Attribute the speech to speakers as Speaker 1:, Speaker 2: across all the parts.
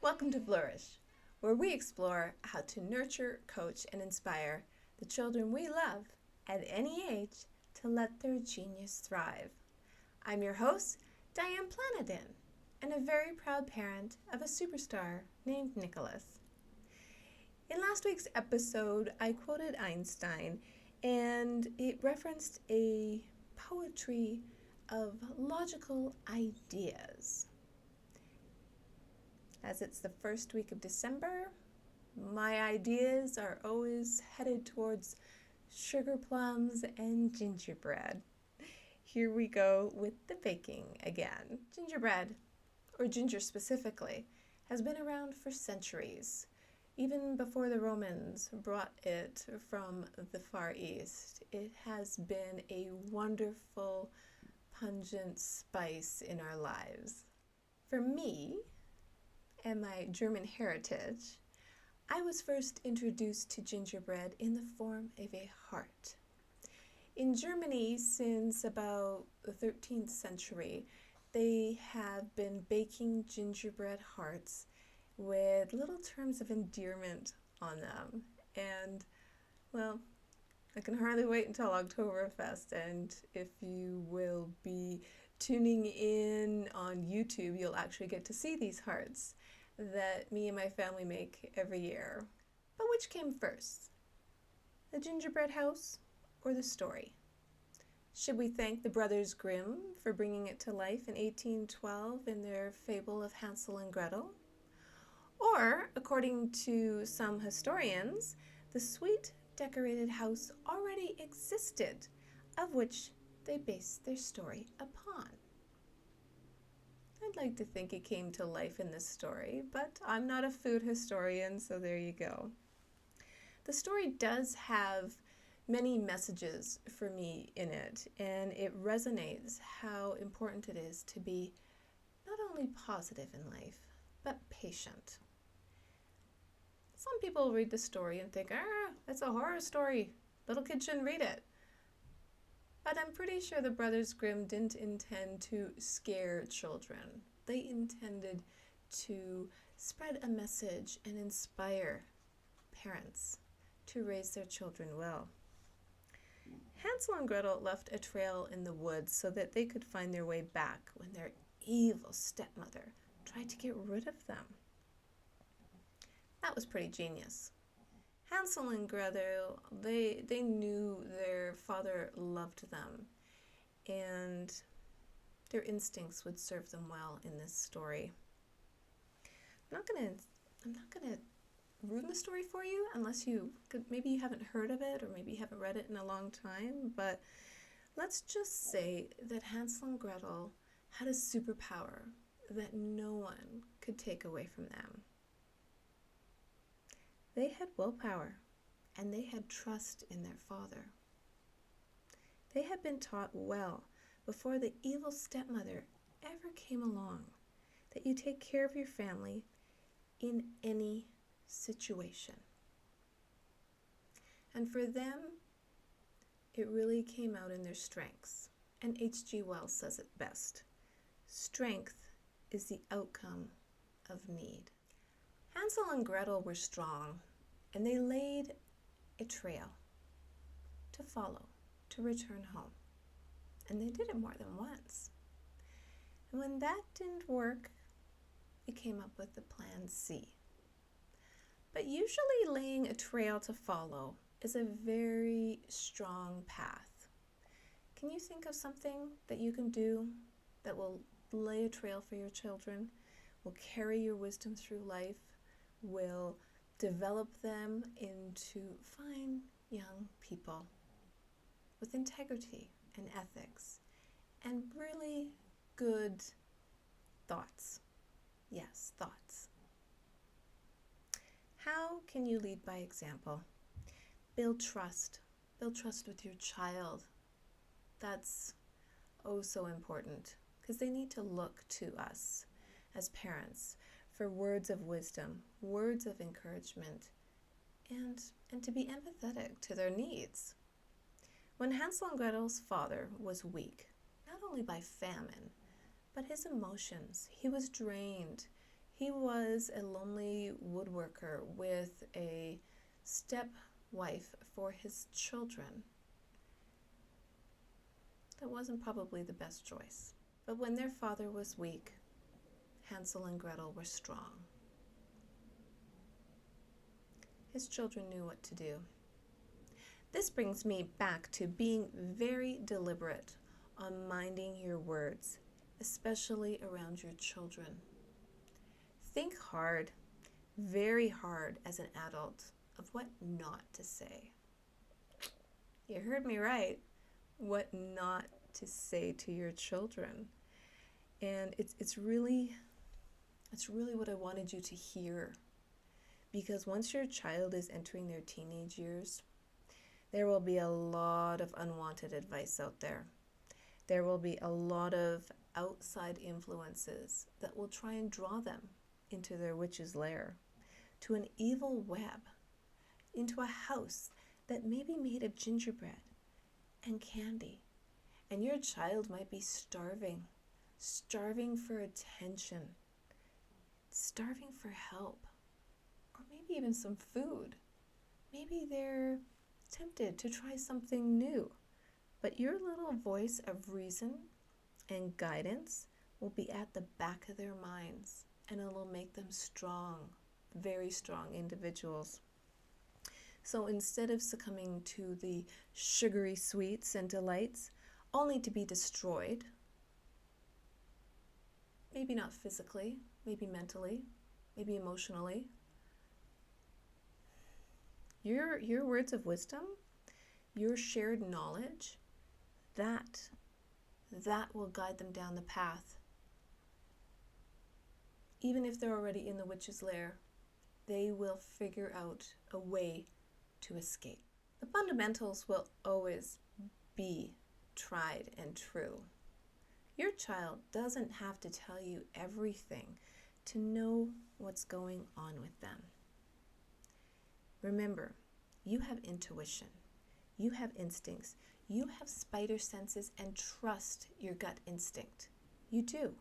Speaker 1: Welcome to Flourish, where we explore how to nurture, coach, and inspire the children we love at any age to let their genius thrive. I'm your host, Diane Planadin, and a very proud parent of a superstar named Nicholas. In last week's episode, I quoted Einstein, and it referenced a poetry of logical ideas. As it's the first week of December, my ideas are always headed towards sugar plums and gingerbread. Here we go with the baking again. Gingerbread, or ginger specifically, has been around for centuries, even before the Romans brought it from the Far East. It has been a wonderful, pungent spice in our lives. For me, and my German heritage, I was first introduced to gingerbread in the form of a heart. In Germany, since about the 13th century, they have been baking gingerbread hearts with little terms of endearment on them. And, well, I can hardly wait until Oktoberfest, and if you will be tuning in on YouTube, you'll actually get to see these hearts that me and my family make every year. But which came first? The gingerbread house or the story? Should we thank the brothers Grimm for bringing it to life in 1812 in their fable of Hansel and Gretel? Or, according to some historians, the sweet decorated house already existed, of which they based their story upon. I'd like to think it came to life in this story, but I'm not a food historian, so there you go. The story does have many messages for me in it, and it resonates how important it is to be not only positive in life, but patient. Some people read the story and think, it's a horror story. Little kids shouldn't read it. But I'm pretty sure the Brothers Grimm didn't intend to scare children. They intended to spread a message and inspire parents to raise their children well. Hansel and Gretel left a trail in the woods so that they could find their way back when their evil stepmother tried to get rid of them. That was pretty genius. Hansel and Gretel, they knew their father loved them, and their instincts would serve them well in this story. I'm not gonna ruin the story for you unless maybe you haven't heard of it, or maybe you haven't read it in a long time, but let's just say that Hansel and Gretel had a superpower that no one could take away from them. They had willpower, and they had trust in their father. They had been taught well before the evil stepmother ever came along that you take care of your family in any situation. And for them, it really came out in their strengths. And H.G. Wells says it best: strength is the outcome of need. Hansel and Gretel were strong, and they laid a trail to follow, to return home. And they did it more than once. And when that didn't work, they came up with the plan C. But usually laying a trail to follow is a very strong path. Can you think of something that you can do that will lay a trail for your children, will carry your wisdom through life, will develop them into fine young people with integrity and ethics and really good thoughts? Yes, thoughts. How can you lead by example? Build trust. Build trust with your child. That's oh so important, because they need to look to us as parents for words of wisdom, words of encouragement, and to be empathetic to their needs. When Hansel and Gretel's father was weak, not only by famine, but his emotions, he was drained. He was a lonely woodworker with a stepwife for his children. That wasn't probably the best choice. But when their father was weak, Hansel and Gretel were strong. His children knew what to do. This brings me back to being very deliberate on minding your words, especially around your children. Think hard, very hard as an adult, of what not to say. You heard me right. What not to say to your children. And it's really what I wanted you to hear. Because once your child is entering their teenage years, there will be a lot of unwanted advice out there. There will be a lot of outside influences that will try and draw them into their witch's lair, to an evil web, into a house that may be made of gingerbread and candy. And your child might be starving for attention, starving for help, or maybe even some food. Maybe they're tempted to try something new, but your little voice of reason and guidance will be at the back of their minds, and it'll make them strong, very strong individuals. So instead of succumbing to the sugary sweets and delights, only to be destroyed, maybe not physically, maybe mentally, maybe emotionally, your words of wisdom, your shared knowledge, that will guide them down the path. Even if they're already in the witch's lair, they will figure out a way to escape. The fundamentals will always be tried and true. Your child doesn't have to tell you everything to know what's going on with them. Remember, you have intuition, you have instincts, you have spider senses, and trust your gut instinct. You do.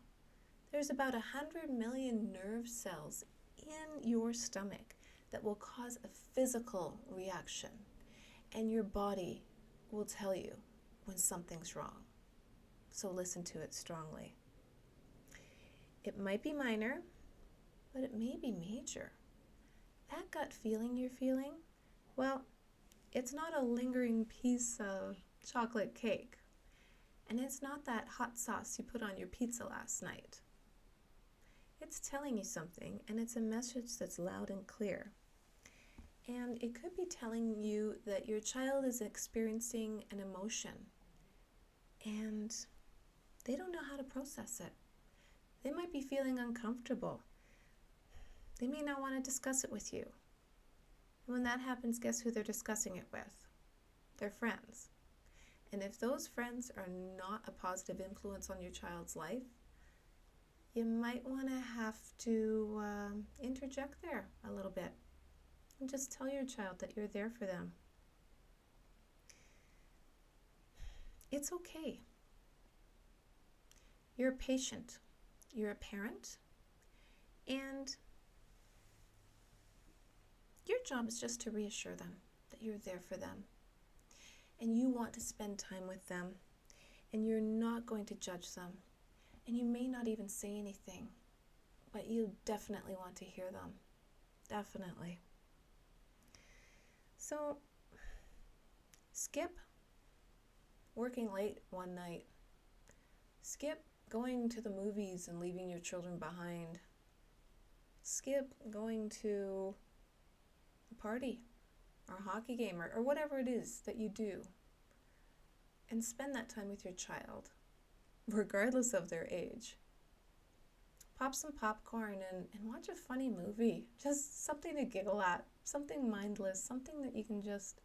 Speaker 1: There's about 100 million nerve cells in your stomach that will cause a physical reaction, and your body will tell you when something's wrong. So listen to it strongly. It might be minor, but it may be major. That gut feeling you're feeling, well, it's not a lingering piece of chocolate cake, and it's not that hot sauce you put on your pizza last night. It's telling you something, and it's a message that's loud and clear. And it could be telling you that your child is experiencing an emotion, and they don't know how to process it. They might be feeling uncomfortable. They may not want to discuss it with you. And when that happens, guess who they're discussing it with? Their friends. And if those friends are not a positive influence on your child's life, you might want to have to interject there a little bit and just tell your child that you're there for them. It's okay. You're a patient. You're a parent. And your job is just to reassure them that you're there for them. And you want to spend time with them. And you're not going to judge them. And you may not even say anything. But you definitely want to hear them. Definitely. So, skip working late one night. Skip going to the movies and leaving your children behind. Skip going to a party or a hockey game or whatever it is that you do. And spend that time with your child, regardless of their age. Pop some popcorn and watch a funny movie. Just something to giggle at, something mindless, something that you can just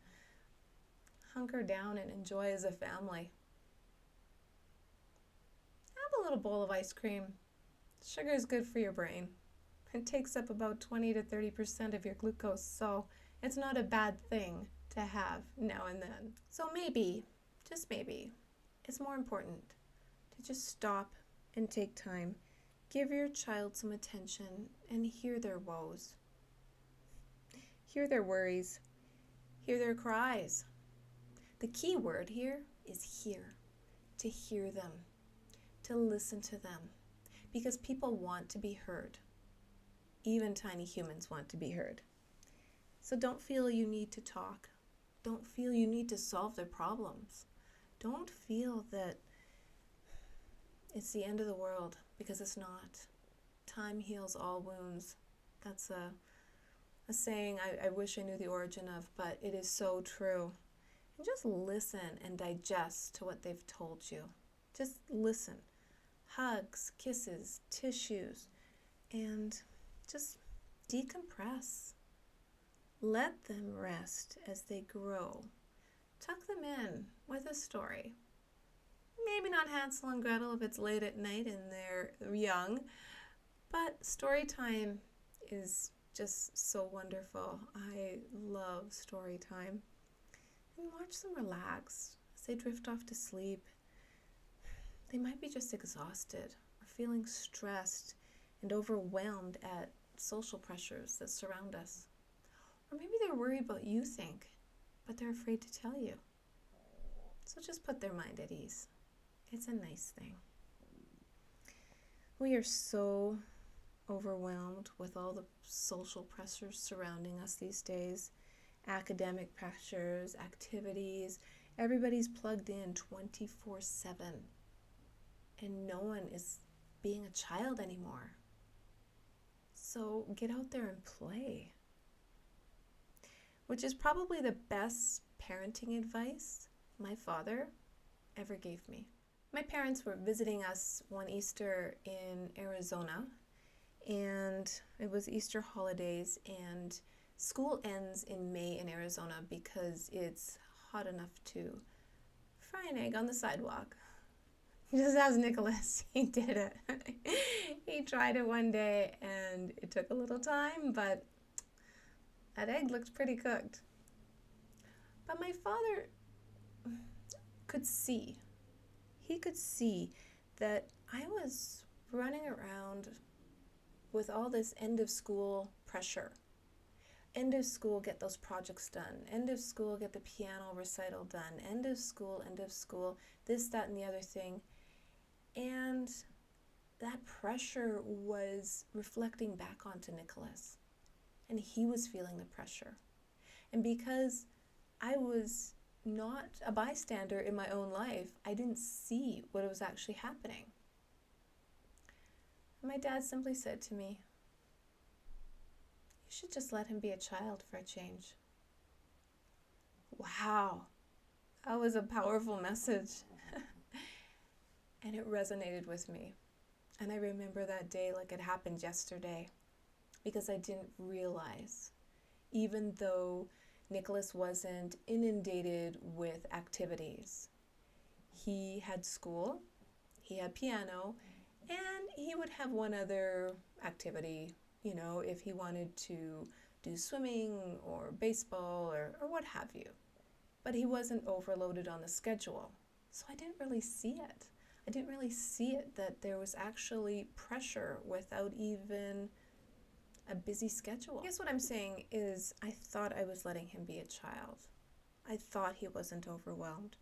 Speaker 1: hunker down and enjoy as a family. Have a little bowl of ice cream. Sugar is good for your brain. It takes up about 20 to 30% of your glucose, so it's not a bad thing to have now and then. So maybe, just maybe, it's more important to just stop and take time Give your child some attention and hear their woes. Hear their worries. Hear their cries. The key word here is hear. To hear them. To listen to them. Because people want to be heard. Even tiny humans want to be heard. So don't feel you need to talk. Don't feel you need to solve their problems. Don't feel that it's the end of the world, because it's not. Time heals all wounds. That's a saying I wish I knew the origin of, but it is so true. And just listen and digest to what they've told you. Just listen. Hugs, kisses, tissues, and just decompress. Let them rest as they grow. Tuck them in with a story. Maybe not Hansel and Gretel if it's late at night and they're young, but story time is just so wonderful. I love story time. And watch them relax as they drift off to sleep. They might be just exhausted or feeling stressed and overwhelmed at social pressures that surround us. Or maybe they're worried about what you think, but they're afraid to tell you. So just put their mind at ease. It's a nice thing. We are so overwhelmed with all the social pressures surrounding us these days. Academic pressures, activities. Everybody's plugged in 24/7. And no one is being a child anymore. So get out there and play. Which is probably the best parenting advice my father ever gave me. My parents were visiting us one Easter in Arizona, and it was Easter holidays, and school ends in May in Arizona because it's hot enough to fry an egg on the sidewalk. Just as Nicholas, he did it. He tried it one day and it took a little time, but that egg looked pretty cooked. But my father could see. He could see that I was running around with all this end of school pressure. End of school, get those projects done. End of school, get the piano recital done. End of school, this, that, and the other thing. And that pressure was reflecting back onto Nicholas. And he was feeling the pressure. And because I was not a bystander in my own life, I didn't see what was actually happening. And my dad simply said to me, "You should just let him be a child for a change." Wow, that was a powerful message. And it resonated with me. And I remember that day like it happened yesterday, because I didn't realize, even though Nicholas wasn't inundated with activities, he had school, he had piano, and he would have one other activity, if he wanted to do swimming or baseball or what have you. But he wasn't overloaded on the schedule. So I didn't really see it. I didn't really see it that there was actually pressure without even a busy schedule. I guess what I'm saying is I thought I was letting him be a child. I thought he wasn't overwhelmed.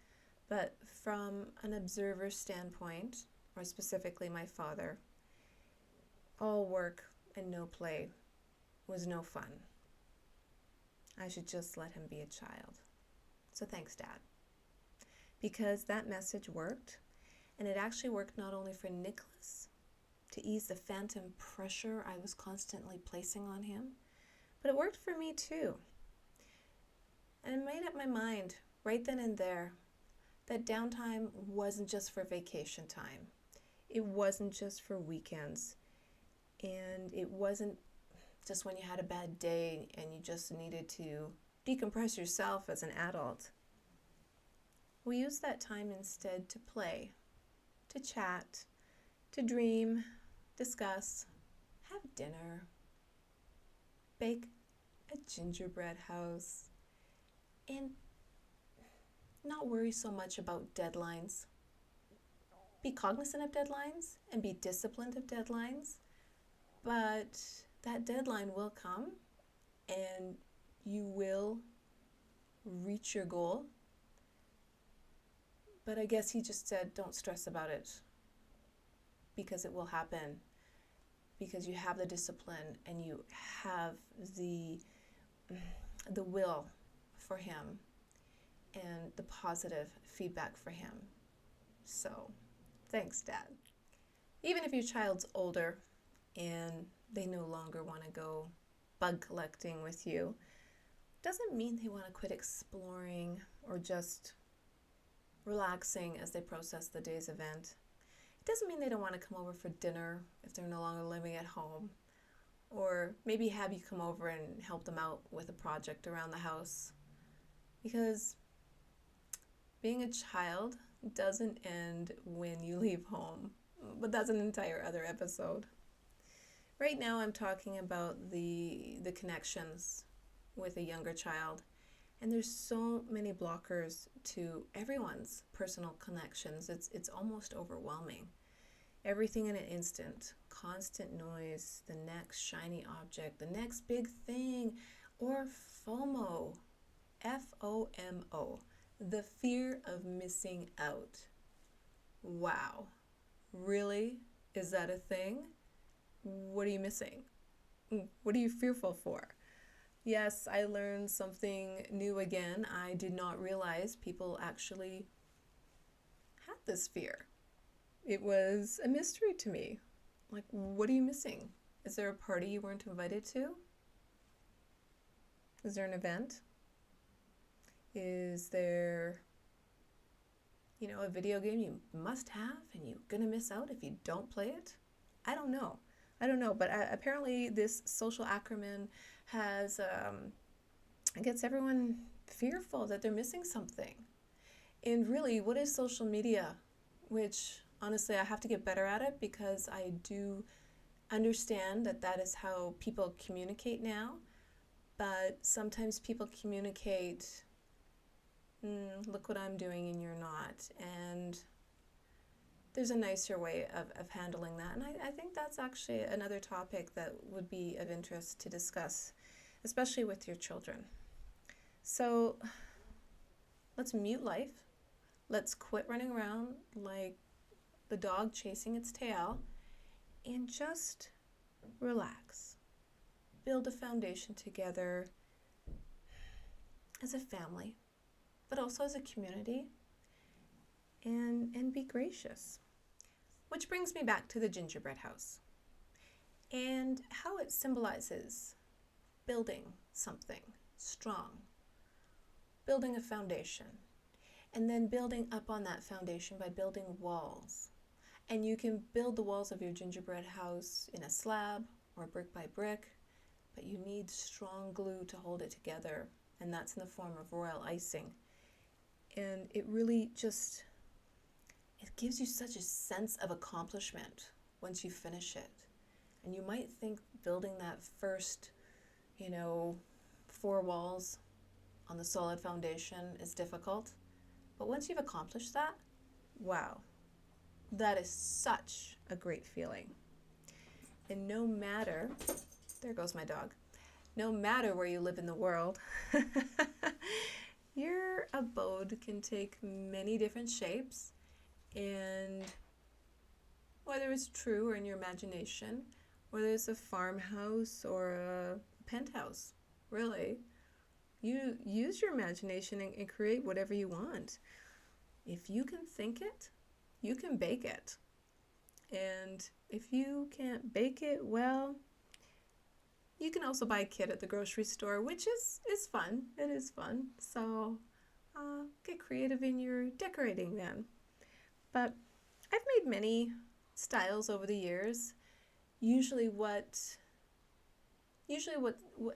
Speaker 1: But from an observer standpoint, or specifically my father, all work and no play was no fun. I should just let him be a child. So thanks, Dad. Because that message worked, and it actually worked not only for Nicholas, to ease the phantom pressure I was constantly placing on him, but it worked for me too. And I made up my mind right then and there that downtime wasn't just for vacation time. It wasn't just for weekends. And it wasn't just when you had a bad day and you just needed to decompress yourself as an adult. We used that time instead to play, to chat, to dream, discuss, have dinner, bake a gingerbread house, and not worry so much about deadlines. be cognizant of deadlines and be disciplined of deadlines, but that deadline will come and you will reach your goal. But I guess he just said, don't stress about it, because it will happen, because you have the discipline and you have the will for him and the positive feedback for him. So, thanks, Dad. Even if your child's older and they no longer want to go bug collecting with you, doesn't mean they want to quit exploring or just relaxing as they process the day's event. It doesn't mean they don't want to come over for dinner if they're no longer living at home, or maybe have you come over and help them out with a project around the house. Because being a child doesn't end when you leave home, but that's an entire other episode. Right now I'm talking about the connections with a younger child, and there's so many blockers to everyone's personal connections. It's almost overwhelming. Everything in an instant, constant noise, the next shiny object, the next big thing, or FOMO, F-O-M-O, the fear of missing out. Wow, really? Is that a thing? What are you missing? What are you fearful for? Yes, I learned something new again. I did not realize people actually had this fear. It was a mystery to me. Like, what are you missing? Is there a party you weren't invited to? Is there an event? Is there, a video game you must have and you're gonna miss out if you don't play it? I don't know, but apparently this social acronym has, gets everyone fearful that they're missing something. And really, what is social media? Which, honestly, I have to get better at it, because I do understand that is how people communicate now. But sometimes people communicate, look what I'm doing and you're not. And there's a nicer way of handling that. And I think that's actually another topic that would be of interest to discuss, especially with your children. So let's mute life. Let's quit running around like the dog chasing its tail, and just relax. Build a foundation together as a family, but also as a community, and be gracious. Which brings me back to the gingerbread house and how it symbolizes building something strong, building a foundation, and then building up on that foundation by building walls. And you can build the walls of your gingerbread house in a slab or brick by brick, but you need strong glue to hold it together, and that's in the form of royal icing. And it really just, it gives you such a sense of accomplishment once you finish it. And you might think building that first, 4 walls on the solid foundation is difficult, but once you've accomplished that, wow, that is such a great feeling. And no matter, there goes my dog, no matter where you live in the world, your abode can take many different shapes. And whether it's true or in your imagination, whether it's a farmhouse or a penthouse, really, you use your imagination and create whatever you want. If you can think it, you can bake it. And if you can't bake it, well, you can also buy a kit at the grocery store, which is fun. It is fun. So get creative in your decorating then. But I've made many styles over the years. Usually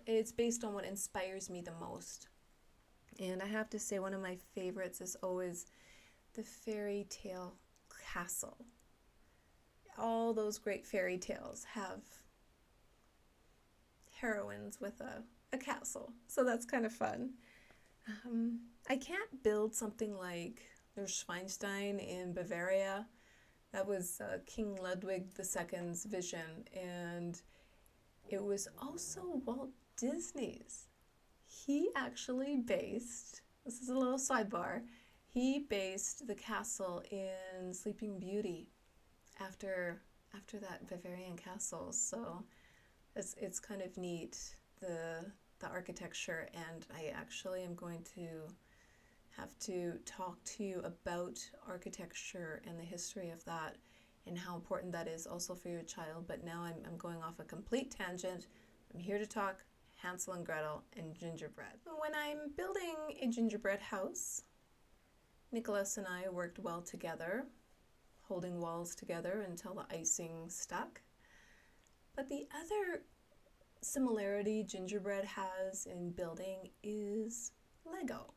Speaker 1: it's based on what inspires me the most. And I have to say, one of my favorites is always the fairy tale castle. All those great fairy tales have heroines with a castle, so that's kind of fun. I can't build something like there's Schweinstein in Bavaria, That was King Ludwig II's vision, and it was also Walt Disney's. He actually based, this is a little sidebar, he based the castle in Sleeping Beauty after that Bavarian castle. So it's kind of neat, the architecture, and I actually am going to have to talk to you about architecture and the history of that and how important that is also for your child. But now I'm going off a complete tangent. I'm here to talk Hansel and Gretel and gingerbread. When I'm building a gingerbread house, Nicholas and I worked well together, holding walls together until the icing stuck. But the other similarity gingerbread has in building is Lego.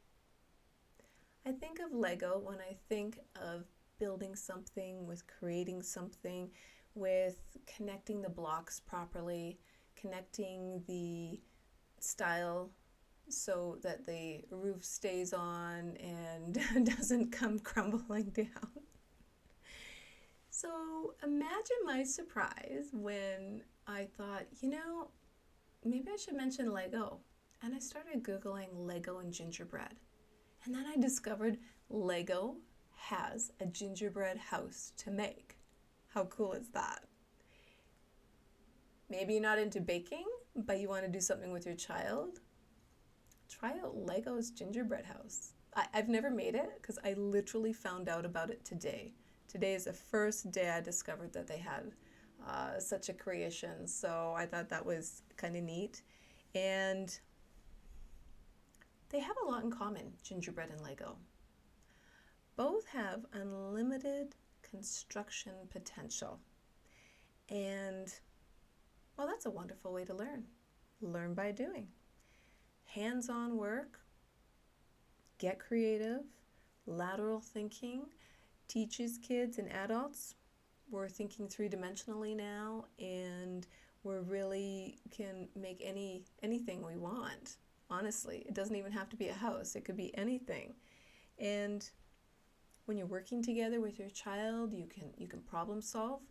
Speaker 1: I think of Lego when I think of building something, with creating something, with connecting the blocks properly, connecting the style so that the roof stays on and doesn't come crumbling down. So imagine my surprise when I thought, maybe I should mention Lego. And I started Googling Lego and gingerbread. And then I discovered Lego has a gingerbread house to make. How cool is that? Maybe you're not into baking, but you want to do something with your child? Try out Lego's gingerbread house. I've never made it because I literally found out about it today. Today is the first day I discovered that they had such a creation. So I thought that was kind of neat. And they have a lot in common, gingerbread and Lego. Both have unlimited construction potential. And, well, that's a wonderful way to learn. Learn by doing. Hands-on work, get creative, lateral thinking, teaches kids and adults. We're thinking three-dimensionally now, and we really can make anything we want. Honestly, it doesn't even have to be a house. It could be anything. And when you're working together with your child, you can problem solve,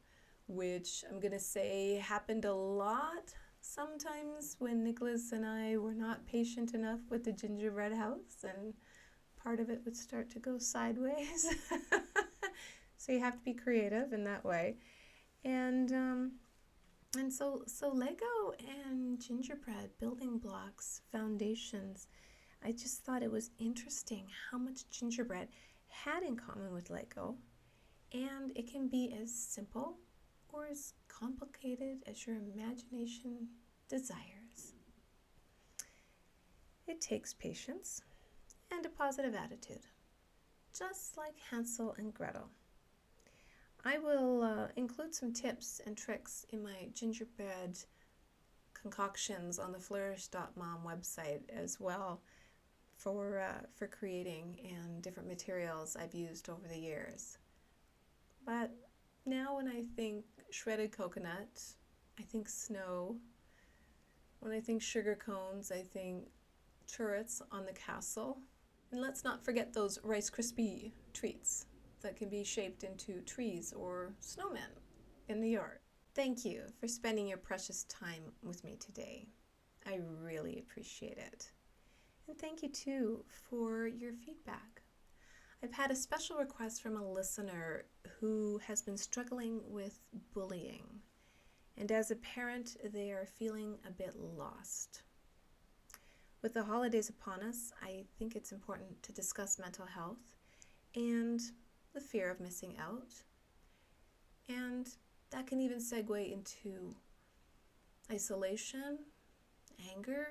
Speaker 1: which I'm going to say happened a lot sometimes when Nicholas and I were not patient enough with the gingerbread house, and part of it would start to go sideways. So you have to be creative in that way. And so Lego and gingerbread, building blocks, foundations. I just thought it was interesting how much gingerbread had in common with Lego, and it can be as simple or as complicated as your imagination desires. It takes patience and a positive attitude, just like Hansel and Gretel. I will include some tips and tricks in my gingerbread concoctions on the flourish.mom website as well for creating, and different materials I've used over the years. But now when I think shredded coconut, I think snow. When I think sugar cones, I think turrets on the castle. And let's not forget those Rice Krispie treats that can be shaped into trees or snowmen in the yard. Thank you for spending your precious time with me today. I really appreciate it. And thank you too for your feedback. I've had a special request from a listener who has been struggling with bullying. And as a parent, they are feeling a bit lost. With the holidays upon us, I think it's important to discuss mental health and the fear of missing out. And that can even segue into isolation, anger,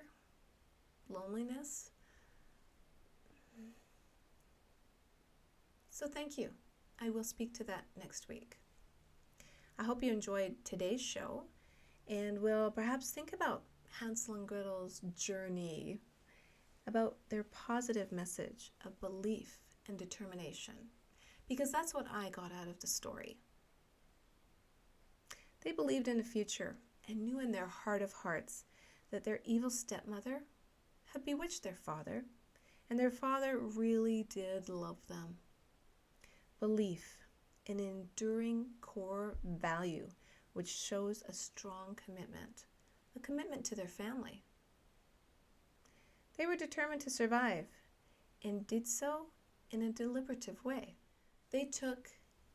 Speaker 1: loneliness. So thank you. I will speak to that next week. I hope you enjoyed today's show, and will perhaps think about Hansel and Gretel's journey, about their positive message of belief and determination, because that's what I got out of the story. They believed in a future and knew in their heart of hearts that their evil stepmother had bewitched their father, and their father really did love them. Belief an enduring core value which shows a strong commitment, a commitment to their family. They were determined to survive and did so in a deliberative way. They took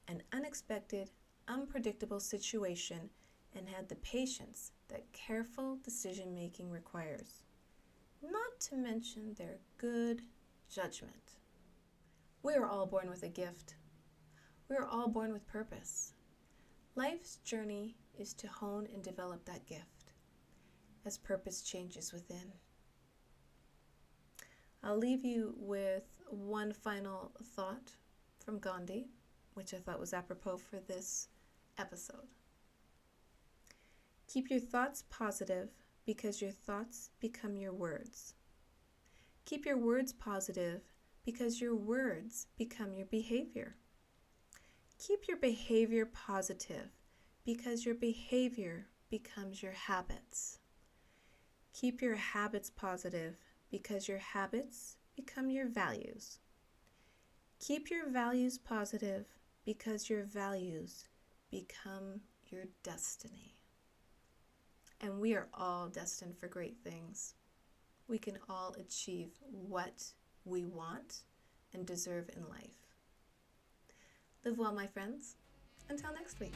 Speaker 1: an unexpected, unpredictable situation and had the patience that careful decision-making requires, not to mention their good judgment. We are all born with a gift. We are all born with purpose. Life's journey is to hone and develop that gift as purpose changes within. I'll leave you with one final thought from Gandhi, which I thought was apropos for this episode. Keep your thoughts positive because your thoughts become your words. Keep your words positive because your words become your behavior. Keep your behavior positive because your behavior becomes your habits. Keep your habits positive because your habits become your values. Keep your values positive because your values become your destiny. And we are all destined for great things. We can all achieve what we want and deserve in life. Live well, my friends. Until next week.